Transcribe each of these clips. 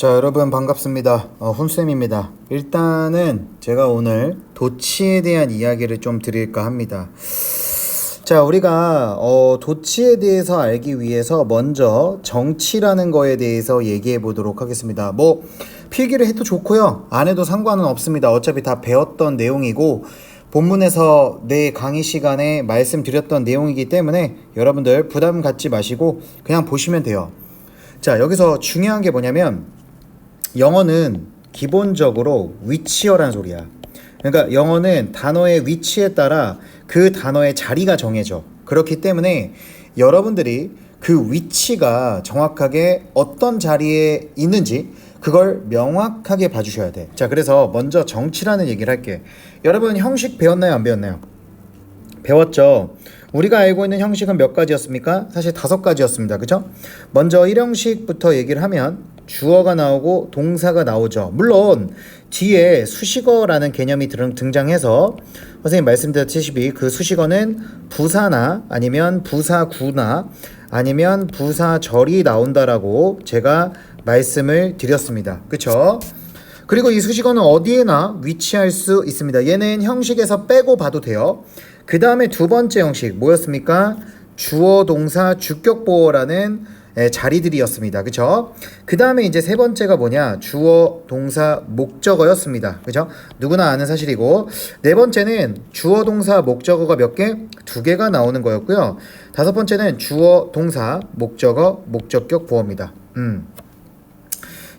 자, 여러분 반갑습니다. 훈쌤입니다. 일단은 제가 오늘 도치에 대한 이야기를 좀 드릴까 합니다. 자, 우리가 도치에 대해서 알기 위해서 먼저 정치라는 거에 대해서 얘기해 보도록 하겠습니다. 뭐 필기를 해도 좋고요, 안 해도 상관은 없습니다. 어차피 다 배웠던 내용이고 본문에서 내 강의 시간에 말씀드렸던 내용이기 때문에 여러분들 부담 갖지 마시고 그냥 보시면 돼요. 자, 여기서 중요한 게 뭐냐면 영어는 기본적으로 위치어란 소리야. 그러니까 영어는 단어의 위치에 따라 그 단어의 자리가 정해져. 그렇기 때문에 여러분들이 그 위치가 정확하게 어떤 자리에 있는지 그걸 명확하게 봐주셔야 돼. 자, 그래서 먼저 정치라는 얘기를 할게. 여러분 형식 배웠나요? 안 배웠나요? 배웠죠. 우리가 알고 있는 형식은 몇 가지였습니까? 사실 5가지였습니다. 그죠? 먼저 1형식부터 얘기를 하면 주어가 나오고 동사가 나오죠. 물론 뒤에 수식어라는 개념이 등장해서 선생님 말씀드렸다시피 그 수식어는 부사나 아니면 부사구나 아니면 부사절이 나온다라고 제가 말씀을 드렸습니다. 그쵸? 그리고 이 수식어는 어디에나 위치할 수 있습니다. 얘는 형식에서 빼고 봐도 돼요. 그 다음에 두 번째 형식 뭐였습니까? 주어, 동사, 주격보어라는 자리들이었습니다. 그쵸? 그 다음에 이제 세 번째가 뭐냐? 주어, 동사, 목적어였습니다. 그쵸? 누구나 아는 사실이고, 네 번째는 주어, 동사, 목적어가 몇 개? 2개가 나오는 거였고요. 다섯 번째는 주어, 동사, 목적어, 목적격 보어입니다.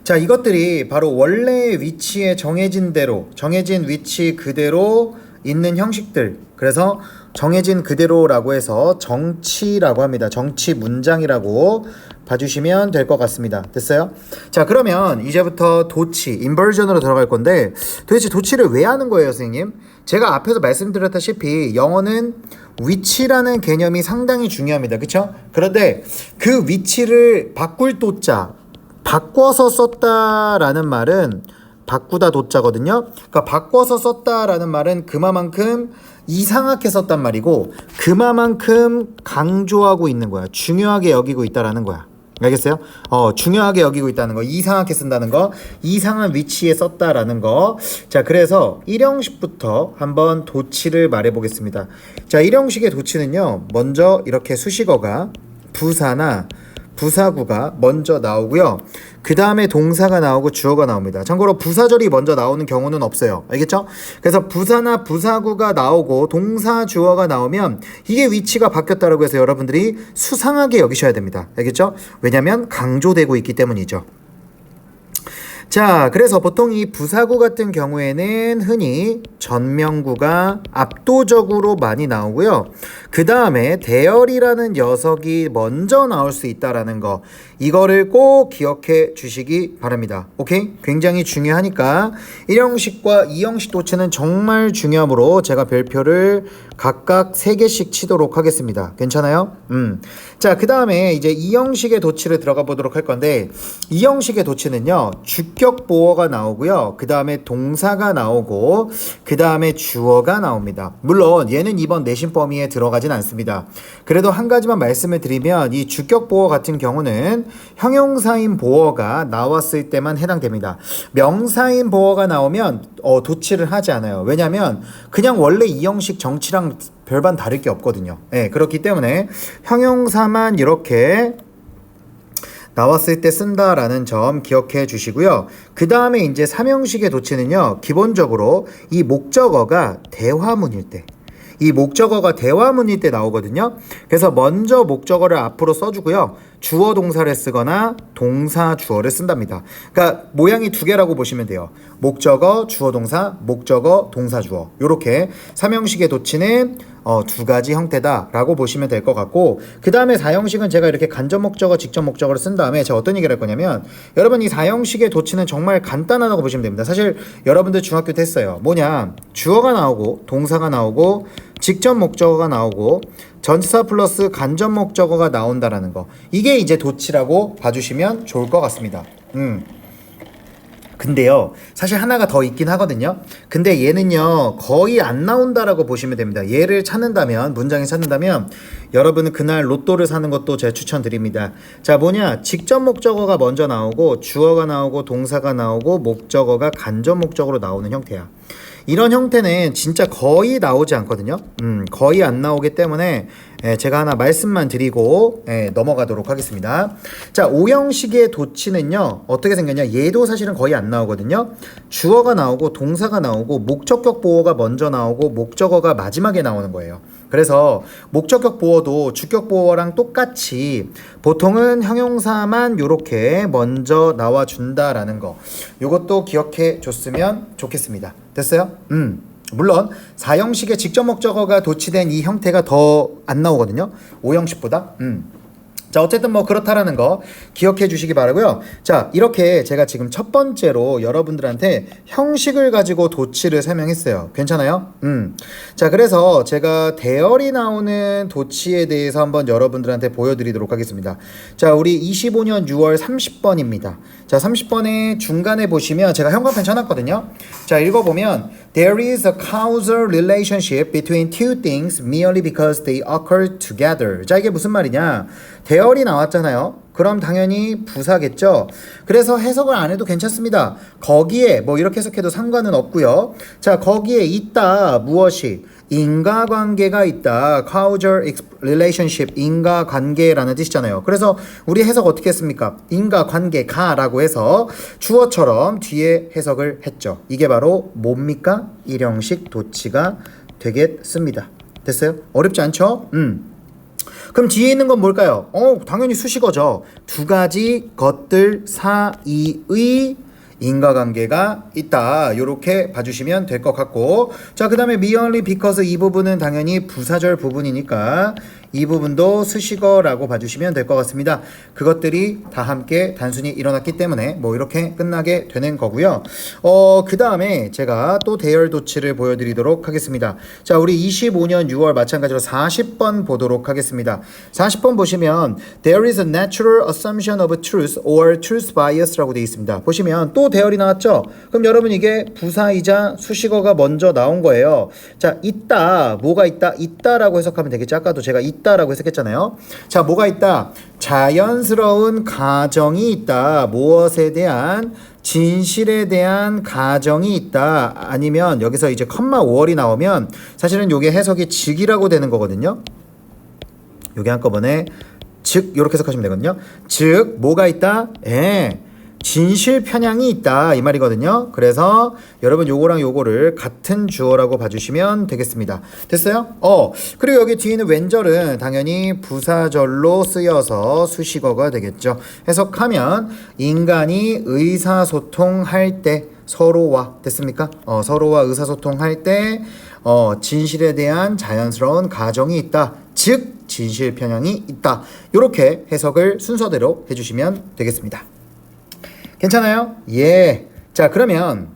자, 이것들이 바로 원래의 위치에 정해진 대로, 정해진 위치 그대로 있는 형식들. 그래서 정해진 그대로라고 해서 정치라고 합니다. 정치 문장이라고 봐주시면 될 것 같습니다. 됐어요? 자, 그러면 이제부터 도치, 인버전으로 들어갈 건데 도대체 도치를 왜 하는 거예요, 선생님? 제가 앞에서 말씀드렸다시피 영어는 위치라는 개념이 상당히 중요합니다. 그쵸? 그런데 그 위치를 바꿀 도자, 바꿔서 썼다라는 말은 바꾸다 도자거든요. 그러니까 바꿔서 썼다라는 말은 그만큼 이상하게 썼단 말이고 그만큼 강조하고 있는 거야. 중요하게 여기고 있다라는 거야. 알겠어요? 중요하게 여기고 있다는 거, 이상하게 쓴다는 거, 이상한 위치에 썼다라는 거. 자, 그래서 1형식부터 한번 도치를 말해 보겠습니다. 자, 1형식의 도치는요, 먼저 이렇게 수식어가 부사나 부사구가 먼저 나오고요. 그 다음에 동사가 나오고 주어가 나옵니다. 참고로 부사절이 먼저 나오는 경우는 없어요. 알겠죠? 그래서 부사나 부사구가 나오고 동사, 주어가 나오면 이게 위치가 바뀌었다고 해서 여러분들이 수상하게 여기셔야 됩니다. 알겠죠? 왜냐면 강조되고 있기 때문이죠. 자, 그래서 보통 이 부사구 같은 경우에는 흔히 전명구가 압도적으로 많이 나오고요. 그 다음에 대열이라는 녀석이 먼저 나올 수 있다라는 거, 이거를 꼭 기억해 주시기 바랍니다. 오케이? 굉장히 중요하니까 1형식과 2형식 도치는 정말 중요하므로 제가 별표를 각각 3개씩 치도록 하겠습니다. 괜찮아요? 자, 그 다음에 이제 2형식의 도치를 들어가 보도록 할 건데 2형식의 도치는요, 주격 보어가 나오고요. 그 다음에 동사가 나오고 그 다음에 주어가 나옵니다. 물론 얘는 이번 내신 범위에 들어가진 않습니다. 그래도 한 가지만 말씀을 드리면 이 주격 보어 같은 경우는 형용사인 보어가 나왔을 때만 해당됩니다. 명사인 보어가 나오면 도치를 하지 않아요. 왜냐면 그냥 원래 2형식 정치랑 별반 다를 게 없거든요. 네, 그렇기 때문에 형용사만 이렇게 나왔을 때 쓴다라는 점 기억해 주시고요. 그 다음에 이제 3형식의 도치는요, 기본적으로 이 목적어가 대화문일 때, 이 목적어가 대화문일 때 나오거든요. 그래서 먼저 목적어를 앞으로 써주고요. 주어 동사를 쓰거나 동사 주어를 쓴답니다. 그러니까 모양이 2개라고 보시면 돼요. 목적어, 주어 동사, 목적어, 동사 주어. 요렇게 3형식의 도치는 2가지 형태다라고 보시면 될 것 같고, 그 다음에 4형식은 제가 이렇게 간접 목적어, 직접 목적어를 쓴 다음에 제가 어떤 얘기를 할 거냐면, 여러분 이 4형식의 도치는 정말 간단하다고 보시면 됩니다. 사실 여러분들 중학교 때 했어요. 뭐냐, 주어가 나오고 동사가 나오고 직접 목적어가 나오고 전치사 플러스 간접 목적어가 나온다라는 거, 이게 이제 도치라고 봐주시면 좋을 것 같습니다. 근데요, 사실 하나가 더 있긴 하거든요. 근데 얘는요, 거의 안 나온다라고 보시면 됩니다. 얘를 찾는다면, 문장에 찾는다면, 여러분은 그날 로또를 사는 것도 제가 추천드립니다. 자, 뭐냐, 직접 목적어가 먼저 나오고, 주어가 나오고, 동사가 나오고, 목적어가 간접 목적으로 나오는 형태야. 이런 형태는 진짜 거의 나오지 않거든요. 거의 안 나오기 때문에 제가 하나 말씀만 드리고 넘어가도록 하겠습니다. 자, 오형식의 도치는요, 어떻게 생겼냐? 얘도 사실은 거의 안 나오거든요. 주어가 나오고 동사가 나오고 목적격 보어가 먼저 나오고 목적어가 마지막에 나오는 거예요. 그래서 목적격 보어도 주격 보어랑 똑같이 보통은 형용사만 요렇게 먼저 나와준다라는 거, 요것도 기억해 줬으면 좋겠습니다. 됐어요? 물론 4형식의 직접 목적어가 도치된 이 형태가 더 안 나오거든요. 5형식보다. 자, 어쨌든 뭐 그렇다라는 거 기억해 주시기 바라고요. 자, 이렇게 제가 지금 첫 번째로 여러분들한테 형식을 가지고 도치를 설명했어요. 괜찮아요? 자, 그래서 제가 대열이 나오는 도치에 대해서 한번 여러분들한테 보여드리도록 하겠습니다. 자, 우리 25년 6월 30번입니다. 자, 30번에 중간에 보시면 제가 형광펜 쳐놨거든요. 자, 읽어보면 There is a causal relationship between two things merely because they occur together. 자, 이게 무슨 말이냐? 대열이 나왔잖아요. 그럼 당연히 부사겠죠. 그래서 해석을 안 해도 괜찮습니다. 거기에 뭐 이렇게 해석해도 상관은 없고요. 자, 거기에 있다 무엇이? 인과관계가 있다. causal relationship, 인과관계라는 뜻이잖아요. 그래서 우리 해석 어떻게 했습니까? 인과관계가라고 해서 주어처럼 뒤에 해석을 했죠. 이게 바로 뭡니까? 일형식 도치가 되겠습니다. 됐어요? 어렵지 않죠? 그럼 뒤에 있는 건 뭘까요? 당연히 수식어죠. 두 가지 것들 사이의 인과관계가 있다. 이렇게 봐주시면 될 것 같고, 자, 그 다음에 merely because 이 부분은 당연히 부사절 부분이니까 이 부분도 수식어라고 봐주시면 될 것 같습니다. 그것들이 다 함께 단순히 일어났기 때문에 뭐 이렇게 끝나게 되는 거고요. 그 다음에 제가 또 대열 도치를 보여드리도록 하겠습니다. 자, 우리 25년 6월 마찬가지로 40번 보도록 하겠습니다. 40번 보시면 There is a natural assumption of truth or truth bias라고 되어 있습니다. 보시면 또 대열이 나왔죠? 그럼 여러분 이게 부사이자 수식어가 먼저 나온 거예요. 자, 있다. 뭐가 있다? 있다라고 해석하면 되겠죠. 아까도 제가 있다라고 해석했잖아요. 자, 뭐가 있다? 자연스러운 가정이 있다. 무엇에 대한? 진실에 대한 가정이 있다. 아니면 여기서 이제 컴마 5월이 나오면 사실은 요게 해석이 즉이라고 되는 거거든요. 요게 한꺼번에 즉 이렇게 해석하시면 되거든요. 즉 뭐가 있다? 진실 편향이 있다 이 말이거든요. 그래서 여러분 요거랑 요거를 같은 주어라고 봐주시면 되겠습니다. 됐어요? 그리고 여기 뒤에는 왼절은 당연히 부사절로 쓰여서 수식어가 되겠죠. 해석하면 인간이 의사소통할 때 서로와 됐습니까? 서로와 의사소통할 때 진실에 대한 자연스러운 가정이 있다. 즉 진실 편향이 있다. 이렇게 해석을 순서대로 해주시면 되겠습니다. 괜찮아요? 예. 자, 그러면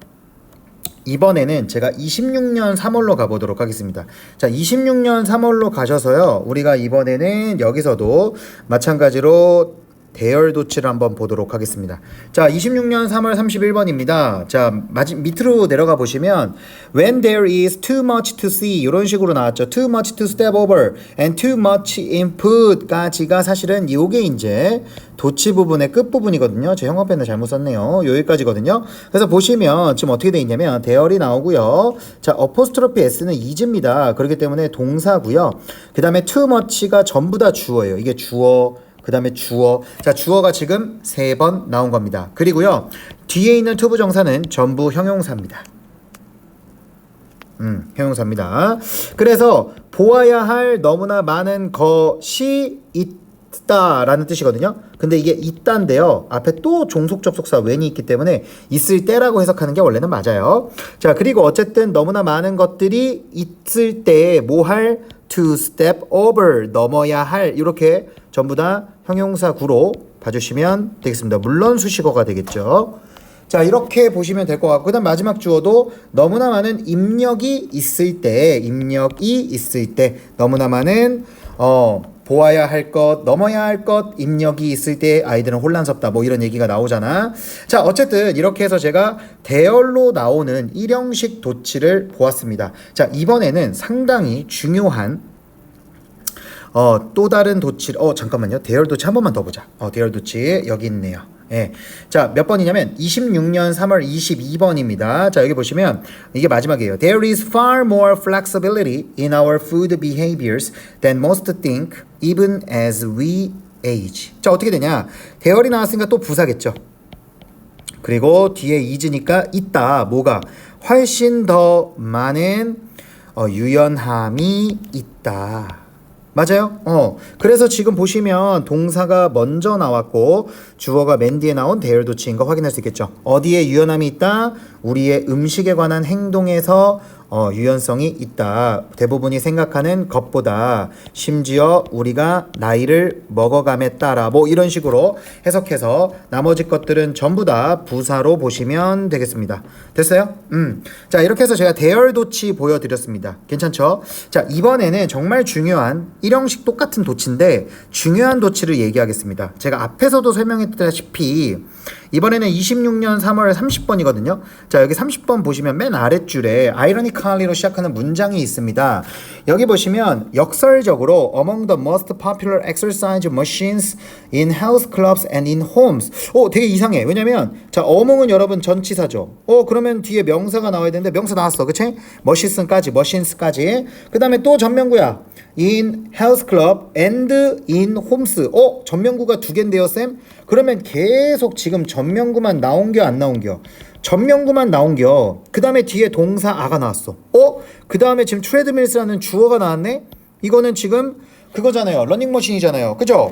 이번에는 제가 26년 3월로 가보도록 하겠습니다. 자, 26년 3월로 가셔서요. 우리가 이번에는 여기서도 마찬가지로 대열 도치를 한번 보도록 하겠습니다. 자, 26년 3월 31번입니다. 자, 밑으로 내려가 보시면 When there is too much to see 이런 식으로 나왔죠. Too much to step over and too much input까지가 사실은 요게 이제 도치 부분의 끝부분이거든요. 제 형광펜을 잘못 썼네요. 여기까지거든요. 그래서 보시면 지금 어떻게 돼 있냐면 대열이 나오고요. 자, 어포스트로피 S는 is입니다. 그렇기 때문에 동사고요. 그 다음에 too much가 전부 다 주어예요. 이게 주어, 그 다음에 주어. 자, 주어가 지금 3번 나온 겁니다. 그리고요, 뒤에 있는 투부정사는 전부 형용사입니다. 형용사입니다. 그래서 보아야 할 너무나 많은 것이 있다라는 뜻이거든요. 근데 이게 있다인데요. 앞에 또 종속 접속사 when이 있기 때문에 있을 때라고 해석하는 게 원래는 맞아요. 자, 그리고 어쨌든 너무나 많은 것들이 있을 때 뭐 할? to step over, 넘어야 할. 이렇게 전부 다 형용사 구로 봐주시면 되겠습니다. 물론 수식어가 되겠죠. 자, 이렇게 보시면 될 것 같고, 그 다음 마지막 주어도 너무나 많은 입력이 있을 때, 너무나 많은 보아야 할 것, 넘어야 할 것, 입력이 있을 때 아이들은 혼란스럽다. 뭐 이런 얘기가 나오잖아. 자, 어쨌든 이렇게 해서 제가 대열로 나오는 일형식 도치를 보았습니다. 자, 이번에는 상당히 중요한 또 다른 도치, 잠깐만요. 대열 도치 한 번만 더 보자. 대열 도치 여기 있네요. 예. 자, 몇 번이냐면 26년 3월 22번입니다. 자, 여기 보시면 이게 마지막이에요. There is far more flexibility in our food behaviors than most think, even as we age. 자, 어떻게 되냐? 대열이 나왔으니까 또 부사겠죠. 그리고 뒤에 is니까 있다. 뭐가? 훨씬 더 많은 유연함이 있다. 맞아요. 그래서 지금 보시면 동사가 먼저 나왔고 주어가 맨 뒤에 나온 대열 도치인 거 확인할 수 있겠죠. 어디에 유연함이 있다? 우리의 음식에 관한 행동에서 유연성이 있다. 대부분이 생각하는 것보다 심지어 우리가 나이를 먹어감에 따라 뭐 이런 식으로 해석해서 나머지 것들은 전부 다 부사로 보시면 되겠습니다. 됐어요? 자, 이렇게 해서 제가 대열 도치 보여드렸습니다. 괜찮죠? 자, 이번에는 정말 중요한 일형식 똑같은 도치인데 중요한 도치를 얘기하겠습니다. 제가 앞에서도 설명했다시피 이번에는 26년 3월 30번이거든요. 자, 여기 30번 보시면 맨 아랫줄에 ironically로 시작하는 문장이 있습니다. 여기 보시면 역설적으로 among the most popular exercise machines in health clubs and in homes. 되게 이상해. 왜냐면 자, among은 여러분 전치사죠. 그러면 뒤에 명사가 나와야 되는데 명사 나왔어. 그치? machines까지. 그 다음에 또 전명구야. in health club and in homes. 전명구가 두 개인데요, 쌤? 그러면 계속 지금 전명구만 나온겨 안 나온겨? 전명구만 나온겨. 그 다음에 뒤에 동사 아가 나왔어. 그 다음에 지금 트레드밀스라는 주어가 나왔네? 이거는 지금 그거잖아요. 러닝머신이잖아요. 그죠?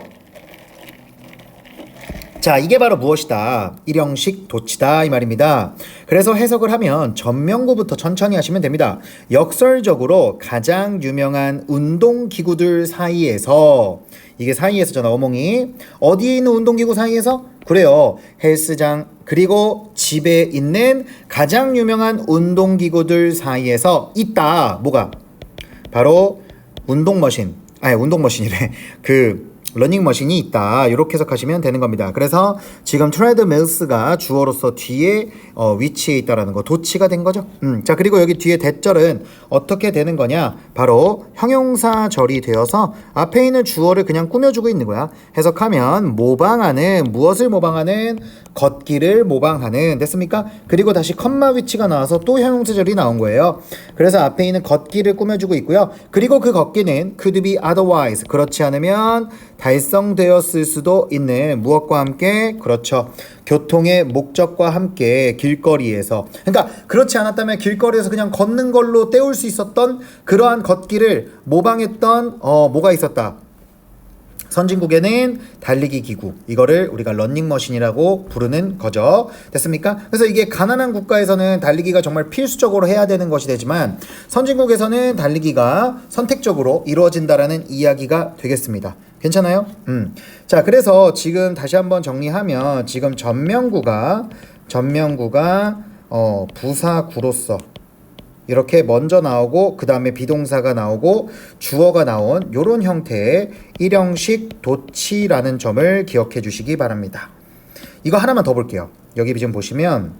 자, 이게 바로 무엇이다? 일형식 도치다 이 말입니다. 그래서 해석을 하면 전명구부터 천천히 하시면 됩니다. 역설적으로 가장 유명한 운동기구들 사이에서 이게 사이에서잖아, 어몽이. 어디에 있는 운동기구 사이에서? 그래요. 헬스장 그리고 집에 있는 가장 유명한 운동기구들 사이에서 있다. 뭐가? 바로 운동머신이래. 러닝머신이 있다. 이렇게 해석하시면 되는 겁니다. 그래서 지금 트레드밀스가 주어로서 뒤에 위치해 있다라는 거 도치가 된 거죠. 자, 그리고 여기 뒤에 대절은 어떻게 되는 거냐? 바로 형용사절이 되어서 앞에 있는 주어를 그냥 꾸며주고 있는 거야. 해석하면 무엇을 모방하는? 걷기를 모방하는. 됐습니까? 그리고 다시 컴마 위치가 나와서 또 형용사절이 나온 거예요. 그래서 앞에 있는 걷기를 꾸며주고 있고요. 그리고 그 걷기는 could be otherwise. 그렇지 않으면 달성되었을 수도 있는 무엇과 함께? 그렇죠. 교통의 목적과 함께 길거리에서. 그러니까 그렇지 않았다면 길거리에서 그냥 걷는 걸로 때울 수 있었던 그러한 걷기를 모방했던 뭐가 있었다. 선진국에는 달리기 기구, 이거를 우리가 러닝머신이라고 부르는 거죠. 됐습니까? 그래서 이게 가난한 국가에서는 달리기가 정말 필수적으로 해야 되는 것이 되지만 선진국에서는 달리기가 선택적으로 이루어진다라는 이야기가 되겠습니다. 괜찮아요? 자, 그래서 지금 다시 한번 정리하면 지금 전명구가 부사구로서 이렇게 먼저 나오고 그 다음에 비동사가 나오고 주어가 나온 요런 형태의 일형식 도치라는 점을 기억해 주시기 바랍니다. 이거 하나만 더 볼게요. 여기 지금 보시면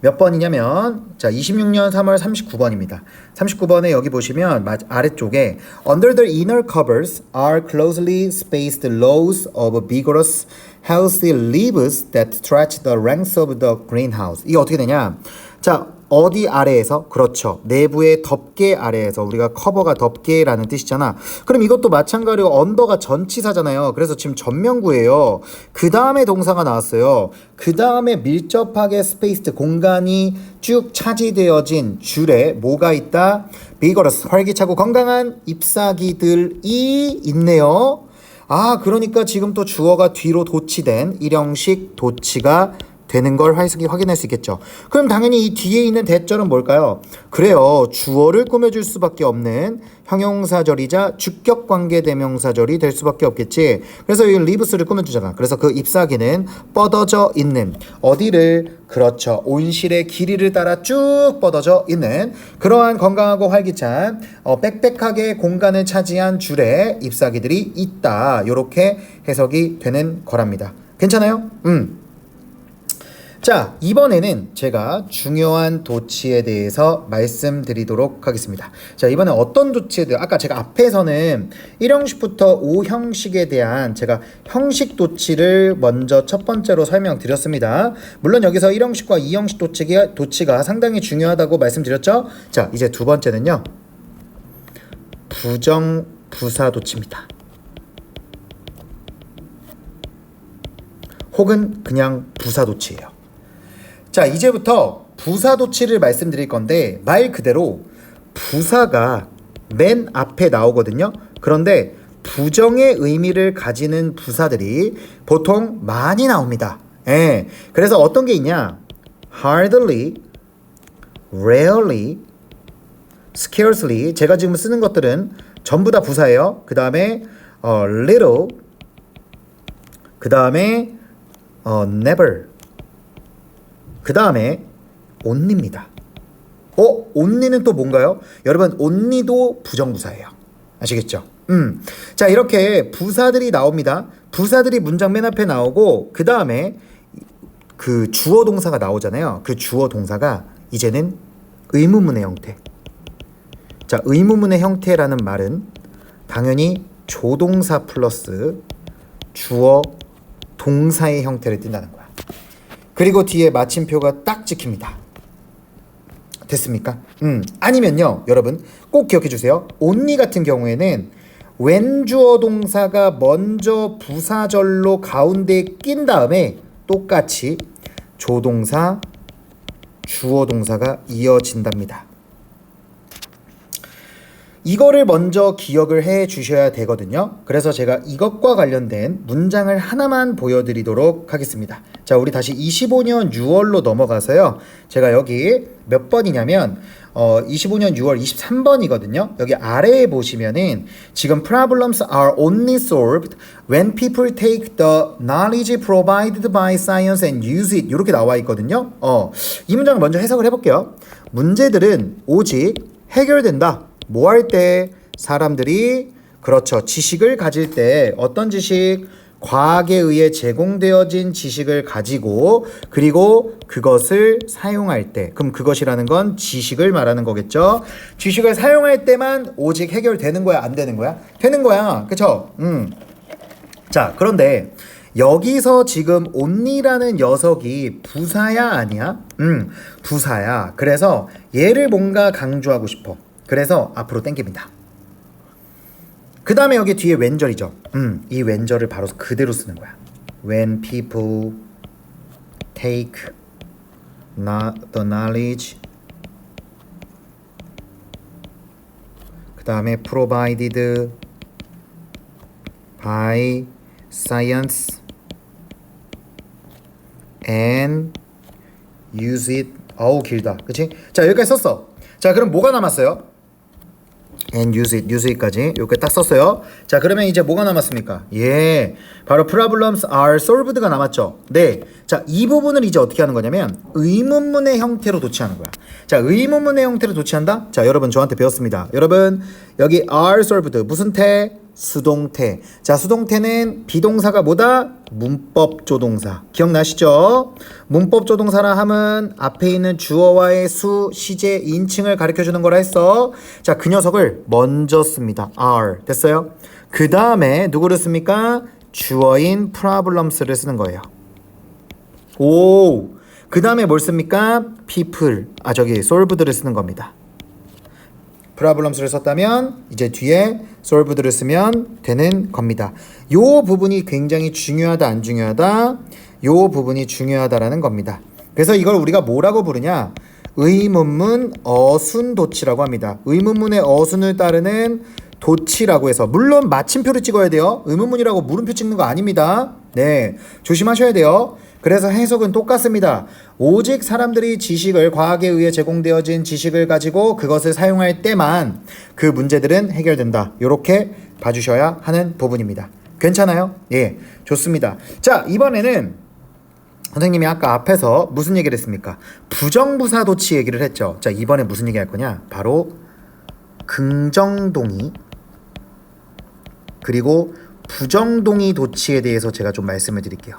몇 번이냐면 자 26년 3월 39번입니다. 39번에 여기 보시면 아래쪽에 Under the inner covers are closely spaced rows of vigorous healthy leaves that stretch the ranks of the greenhouse. 이게 어떻게 되냐? 자, 어디 아래에서? 그렇죠. 내부의 덮개 아래에서. 우리가 커버가 덮개라는 뜻이잖아. 그럼 이것도 마찬가지로 언더가 전치사잖아요. 그래서 지금 전명구예요. 그 다음에 동사가 나왔어요. 그 다음에 밀접하게 스페이스드 공간이 쭉 차지되어진 줄에 뭐가 있다? 비거러스, 활기차고 건강한 잎사귀들이 있네요. 그러니까 지금 또 주어가 뒤로 도치된 일형식 도치가 되는 걸 확인할 수 있겠죠. 그럼 당연히 이 뒤에 있는 대절은 뭘까요? 그래요. 주어를 꾸며줄 수밖에 없는 형용사절이자 주격관계대명사절이 될 수밖에 없겠지. 그래서 이 live스를 꾸며주잖아. 그래서 그 잎사귀는 뻗어져 있는 어디를 그렇죠. 온실의 길이를 따라 쭉 뻗어져 있는 그러한 건강하고 활기찬 빽빽하게 공간을 차지한 줄에 잎사귀들이 있다. 이렇게 해석이 되는 거랍니다. 괜찮아요? 자, 이번에는 제가 중요한 도치에 대해서 말씀드리도록 하겠습니다. 자, 이번엔 어떤 도치에 대해 아까 제가 앞에서는 1형식부터 5형식에 대한 제가 형식 도치를 먼저 첫 번째로 설명드렸습니다. 물론 여기서 1형식과 2형식 도치가 상당히 중요하다고 말씀드렸죠. 자, 이제 두 번째는요. 부정부사 도치입니다. 혹은 그냥 부사 도치예요. 자, 이제부터 부사 도치를 말씀드릴 건데 말 그대로 부사가 맨 앞에 나오거든요. 그런데 부정의 의미를 가지는 부사들이 보통 많이 나옵니다. 예. 그래서 어떤 게 있냐? hardly, rarely, scarcely. 제가 지금 쓰는 것들은 전부 다 부사예요. 그 다음에 little, 그 다음에 never, 그 다음에 only입니다. only는 또 뭔가요? 여러분 only도 부정부사예요. 아시겠죠? 자, 이렇게 부사들이 나옵니다. 부사들이 문장 맨 앞에 나오고 그 다음에 그 주어 동사가 나오잖아요. 그 주어 동사가 이제는 의문문의 형태. 자, 의문문의 형태라는 말은 당연히 조동사 플러스 주어 동사의 형태를 띈다는 거야. 그리고 뒤에 마침표가 딱 찍힙니다. 됐습니까? 아니면요, 여러분 꼭 기억해 주세요. only 같은 경우에는 when 주어 동사가 먼저 부사절로 가운데에 낀 다음에 똑같이 조동사, 주어 동사가 이어진답니다. 이거를 먼저 기억을 해 주셔야 되거든요. 그래서 제가 이것과 관련된 문장을 하나만 보여드리도록 하겠습니다. 자, 우리 다시 25년 6월로 넘어가서요. 제가 여기 몇 번이냐면 25년 6월 23번이거든요. 여기 아래에 보시면은 지금 problems are only solved when people take the knowledge provided by science and use it 이렇게 나와 있거든요. 이 문장을 먼저 해석을 해볼게요. 문제들은 오직 해결된다. 뭐 할 때? 사람들이 그렇죠. 지식을 가질 때 어떤 지식? 과학에 의해 제공되어진 지식을 가지고 그리고 그것을 사용할 때 그럼 그것이라는 건 지식을 말하는 거겠죠. 지식을 사용할 때만 오직 해결되는 거야? 안 되는 거야? 되는 거야. 그쵸? 자, 그런데 여기서 지금 only라는 녀석이 부사야 아니야? 부사야. 그래서 얘를 뭔가 강조하고 싶어. 그래서 앞으로 당깁니다. 그 다음에 여기 뒤에 웬절이죠. 이 웬절을 바로 그대로 쓰는 거야. When people take not the knowledge 그 다음에 provided by science and use it. 어우 길다. 그치? 자, 여기까지 썼어. 자, 그럼 뭐가 남았어요? and use it까지 이렇게 딱 썼어요. 자, 그러면 이제 뭐가 남았습니까? 예, 바로 problems are solved가 남았죠. 네, 자, 이 부분을 이제 어떻게 하는 거냐면 의문문의 형태로 도치하는 거야. 자, 의문문의 형태로 도치한다? 자, 여러분 저한테 배웠습니다. 여러분 여기 are solved 무슨 태? 수동태. 자, 수동태는 비동사가 뭐다? 문법 조동사. 기억나시죠? 문법 조동사라 함은 앞에 있는 주어와의 수, 시제, 인칭을 가르쳐주는 거라 했어. 자, 그 녀석을 먼저 씁니다. are. 됐어요? 그 다음에 누구를 씁니까? 주어인 problems를 쓰는 거예요. 오, 그 다음에 뭘 씁니까? people. solved를 쓰는 겁니다. problems를 썼다면 이제 뒤에 solved를 쓰면 되는 겁니다. 요 부분이 굉장히 중요하다 안 중요하다? 요 부분이 중요하다라는 겁니다. 그래서 이걸 우리가 뭐라고 부르냐? 의문문 어순 도치라고 합니다. 의문문의 어순을 따르는 도치라고 해서 물론 마침표를 찍어야 돼요. 의문문이라고 물음표 찍는 거 아닙니다. 네, 조심하셔야 돼요. 그래서 해석은 똑같습니다. 오직 사람들이 지식을, 과학에 의해 제공되어진 지식을 가지고 그것을 사용할 때만 그 문제들은 해결된다. 이렇게 봐주셔야 하는 부분입니다. 괜찮아요? 예, 좋습니다. 자, 이번에는 선생님이 아까 앞에서 무슨 얘기를 했습니까? 부정부사 도치 얘기를 했죠. 자, 이번에 무슨 얘기 할 거냐? 바로 긍정동의 그리고 부정동의 도치에 대해서 제가 좀 말씀을 드릴게요.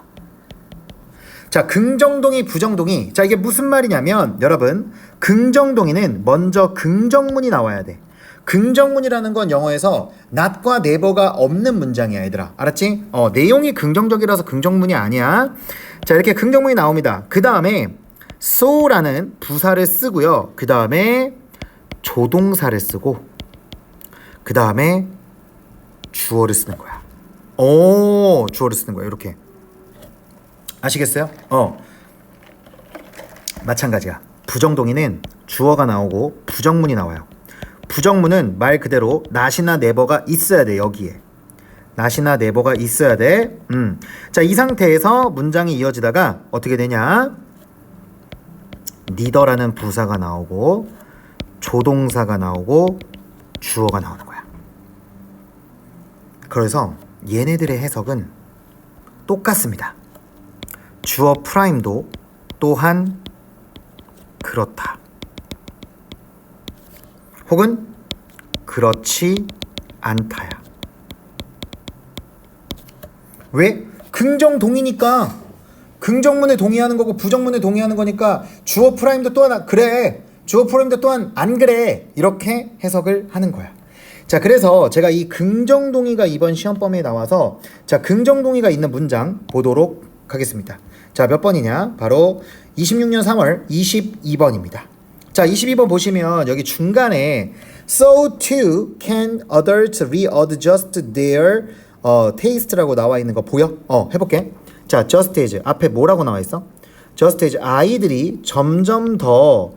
자, 긍정동의, 부정동의. 자, 이게 무슨 말이냐면 여러분, 긍정동의는 먼저 긍정문이 나와야 돼. 긍정문이라는 건 영어에서 not과 never가 없는 문장이야, 얘들아. 알았지? 내용이 긍정적이라서 긍정문이 아니야. 자, 이렇게 긍정문이 나옵니다. 그 다음에 so라는 부사를 쓰고요. 그 다음에 조동사를 쓰고 그 다음에 주어를 쓰는 거야. 주어를 쓰는 거야. 이렇게. 아시겠어요? 마찬가지야. 부정동의는 주어가 나오고 부정문이 나와요. 부정문은 말 그대로 not이나 never가 있어야 돼. 여기에 not이나 never가 있어야 돼. 자, 이 상태에서 문장이 이어지다가 어떻게 되냐? neither라는 부사가 나오고 조동사가 나오고 주어가 나오는 거야. 그래서 얘네들의 해석은 똑같습니다. 주어 프라임도 또한 그렇다. 혹은 그렇지 않다야. 왜? 긍정동의니까. 긍정문에 동의하는 거고 부정문에 동의하는 거니까 주어 프라임도 또한 그래. 주어 프라임도 또한 안 그래. 이렇게 해석을 하는 거야. 자, 그래서 제가 이 긍정동의가 이번 시험 범위에 나와서 자, 긍정동의가 있는 문장 보도록 하겠습니다. 자, 몇 번이냐? 바로 26년 3월 22번입니다. 자, 22번 보시면 여기 중간에 So too can adults readjust their taste라고 나와 있는 거 보여? 해볼게. 자, just as 앞에 뭐라고 나와 있어? just as 아이들이 점점 더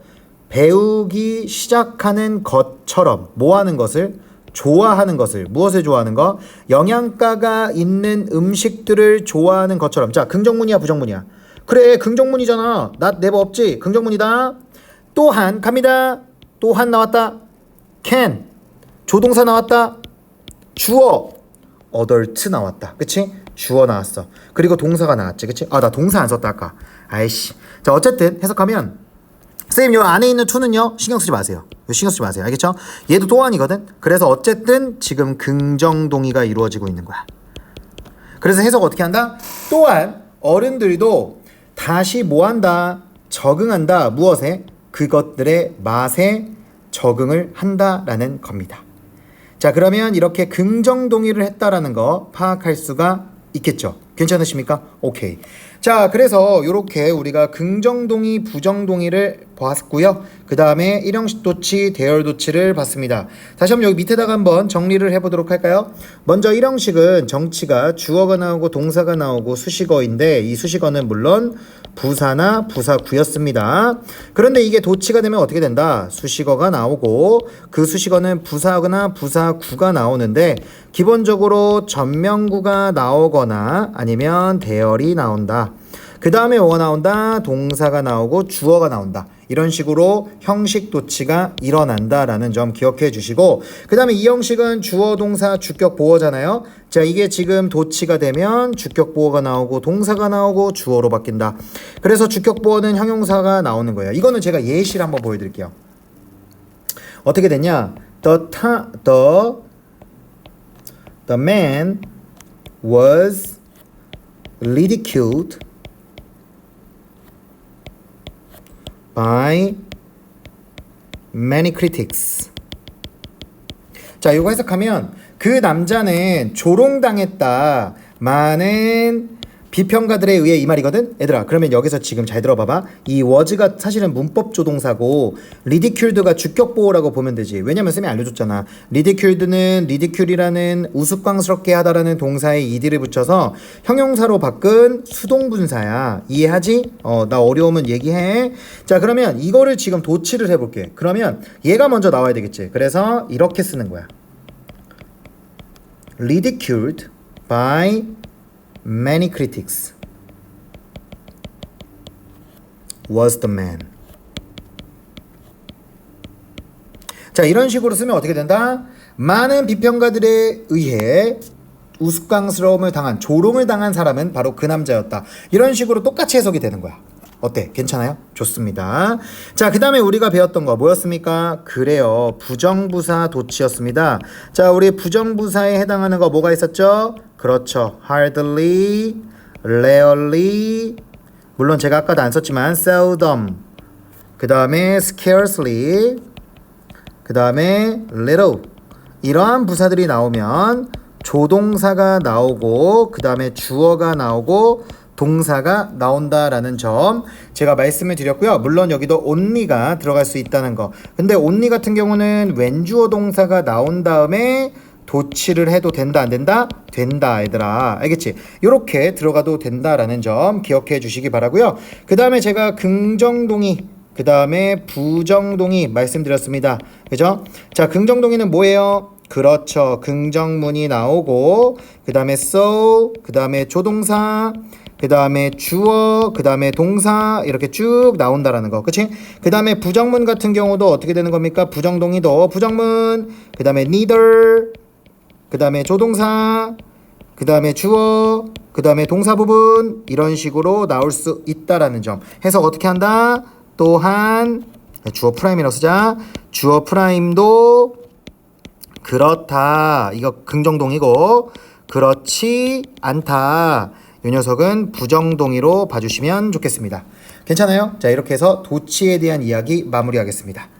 배우기 시작하는 것처럼 뭐 하는 것을? 좋아하는 것을. 무엇을 좋아하는 거? 영양가가 있는 음식들을 좋아하는 것처럼. 자, 긍정문이야 부정문이야? 그래, 긍정문이잖아. not never 없지? 긍정문이다. 또한 갑니다. 또한 나왔다. can 조동사 나왔다. 주어 adult 나왔다. 그치? 주어 나왔어. 그리고 동사가 나왔지. 그치? 나 동사 안 썼다 아까. 아이씨. 자, 어쨌든 해석하면 선생님 요 안에 있는 to는요 신경 쓰지 마세요. 신경 쓰지 마세요. 알겠죠? 얘도 또한이거든. 그래서 어쨌든 지금 긍정동의가 이루어지고 있는 거야. 그래서 해석 어떻게 한다? 또한 어른들도 다시 뭐 한다? 적응한다. 무엇에? 그것들의 맛에 적응을 한다라는 겁니다. 자, 그러면 이렇게 긍정동의를 했다라는 거 파악할 수가 있겠죠? 괜찮으십니까? 오케이. 자, 그래서 이렇게 우리가 긍정동의, 부정동의를 봤고요. 그 다음에 일형식 도치, 대열 도치를 봤습니다. 다시 한번 여기 밑에다가 한번 정리를 해보도록 할까요? 먼저 일형식은 정치가 주어가 나오고 동사가 나오고 수식어인데 이 수식어는 물론 부사나 부사구였습니다. 그런데 이게 도치가 되면 어떻게 된다? 수식어가 나오고 그 수식어는 부사나 부사구가 나오는데 기본적으로 전명구가 나오거나 아니면 대열이 나온다. 그 다음에 뭐가 나온다? 동사가 나오고 주어가 나온다. 이런 식으로 형식 도치가 일어난다라는 점 기억해 주시고 그 다음에 이 형식은 주어, 동사, 주격, 보어잖아요. 자, 이게 지금 도치가 되면 주격, 보어가 나오고 동사가 나오고 주어로 바뀐다. 그래서 주격, 보어는 형용사가 나오는 거예요. 이거는 제가 예시를 한번 보여드릴게요. 어떻게 됐냐? The man was ridiculed by many critics. 자, 이거 해석하면 그 남자는 조롱당했다. 많은 비평가들에 의해 이 말이거든? 얘들아, 그러면 여기서 지금 잘 들어봐봐. 이 was가 사실은 문법 조동사고 ridiculed가 주격보호라고 보면 되지. 왜냐면 쌤이 알려줬잖아. ridiculed는 ridicule이라는 우스꽝스럽게 하다라는 동사에 ed를 붙여서 형용사로 바꾼 수동분사야. 이해하지? 나 어려우면 얘기해. 자, 그러면 이거를 지금 도치를 해볼게. 그러면 얘가 먼저 나와야 되겠지. 그래서 이렇게 쓰는 거야. ridiculed by many critics was the man. 자, 이런 식으로 쓰면 어떻게 된다? 많은 비평가들에 의해 우스꽝스러움을 당한, 조롱을 당한 사람은 바로 그 남자였다. 이런 식으로 똑같이 해석이 되는 거야. 어때? 괜찮아요? 좋습니다. 자, 그 다음에 우리가 배웠던 거 뭐였습니까? 그래요. 부정부사 도치였습니다. 자, 우리 부정부사에 해당하는 거 뭐가 있었죠? 그렇죠. hardly, rarely, 물론 제가 아까도 안 썼지만 seldom, 그 다음에 scarcely, 그 다음에 little, 이러한 부사들이 나오면 조동사가 나오고 그 다음에 주어가 나오고 동사가 나온다라는 점 제가 말씀을 드렸고요. 물론 여기도 only가 들어갈 수 있다는 거. 근데 only 같은 경우는 웬주어 동사가 나온 다음에 도치를 해도 된다 안 된다? 된다 얘들아. 알겠지? 이렇게 들어가도 된다라는 점 기억해 주시기 바라고요. 그 다음에 제가 긍정동의 그 다음에 부정동의 말씀드렸습니다. 그죠? 자, 긍정동의는 뭐예요? 그렇죠. 긍정문이 나오고 그 다음에 so, 그 다음에 조동사, 그 다음에 주어, 그 다음에 동사 이렇게 쭉 나온다라는 거. 그치? 그 다음에 부정문 같은 경우도 어떻게 되는 겁니까? 부정동의도 부정문, 그 다음에 neither, 그 다음에 조동사, 그 다음에 주어, 그 다음에 동사 부분 이런 식으로 나올 수 있다라는 점. 해석 어떻게 한다? 또한 주어 프라임이라고 쓰자. 주어 프라임도 그렇다. 이거 긍정동의고 그렇지 않다. 이 녀석은 부정동의로 봐주시면 좋겠습니다. 괜찮아요? 자, 이렇게 해서 도치에 대한 이야기 마무리하겠습니다.